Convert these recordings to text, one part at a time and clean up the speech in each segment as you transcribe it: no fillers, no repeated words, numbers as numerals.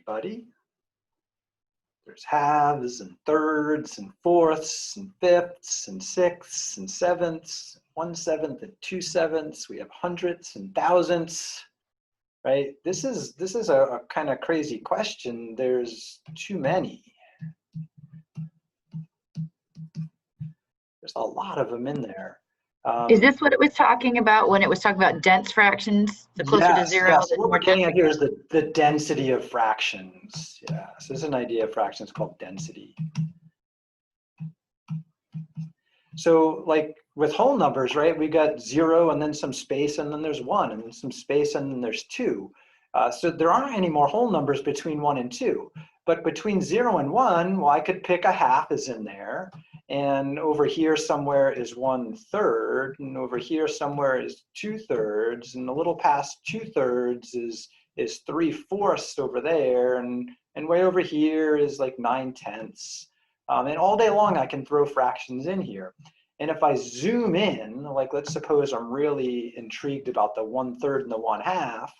Anybody? There's halves and thirds and fourths and fifths and sixths and sevenths, 1/7 and 2/7. We have hundredths and thousandths, right? This is a kind of crazy question. There's too many. There's a lot of them in there. Is this what it was talking about when it was talking about dense fractions? The closer to zero, yes. the What more we're getting dense. at here is the density of fractions. Yeah, so this is an idea of fractions called density. So like with whole numbers, right, we got 0 and then some space and then there's 1 and then some space and then there's 2. So there aren't any more whole numbers between 1 and 2. But between 0 and 1, well, I could pick a half is in there. And over here somewhere is 1/3, and over here somewhere is 2/3, and a little past 2/3 is 3/4 over there, and way over here is like 9/10. And all day long I can throw fractions in here. And if I zoom in, like let's suppose I'm really intrigued about the 1/3 and the 1/2,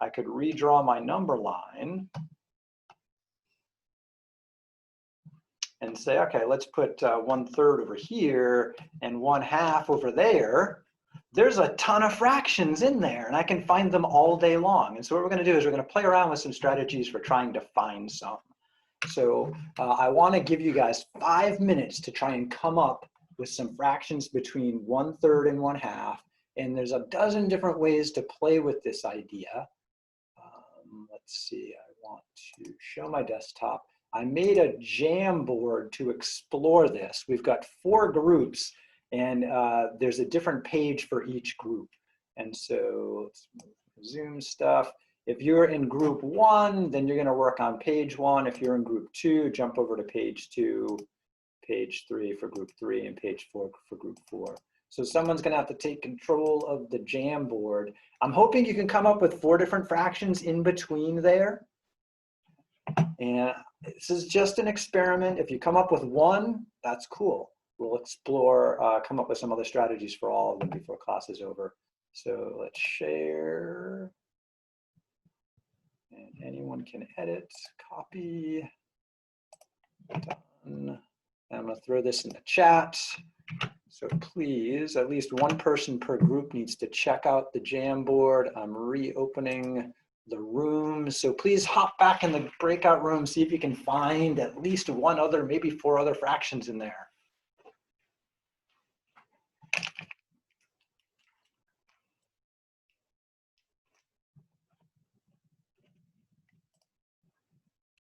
I could redraw my number line and say, okay, let's put 1/3 over here and 1/2 over there. There's a ton of fractions in there and I can find them all day long. And so what we're gonna do is we're gonna play around with some strategies for trying to find some. So I wanna give you guys 5 minutes to try and come up with some fractions between 1/3 and 1/2. And there's a dozen different ways to play with this idea. Let's see, I want to show my desktop. I made a Jamboard to explore this. We've got 4 groups and there's a different page for each group. And so let's move Zoom stuff. If you're in group 1, then you're gonna work on page 1. If you're in group 2, jump over to page 2, page 3 for group 3, and page 4 for group 4. So someone's gonna have to take control of the Jamboard. I'm hoping you can come up with 4 different fractions in between there. And this is just an experiment. If you come up with 1, that's cool. We'll explore, come up with some other strategies for all of them before class is over. So let's share. And anyone can edit, copy, done. And I'm gonna throw this in the chat. So please, at least 1 person per group needs to check out the Jamboard. I'm reopening the room. So please hop back in the breakout room, see if you can find at least 1 other, maybe 4 other fractions in there.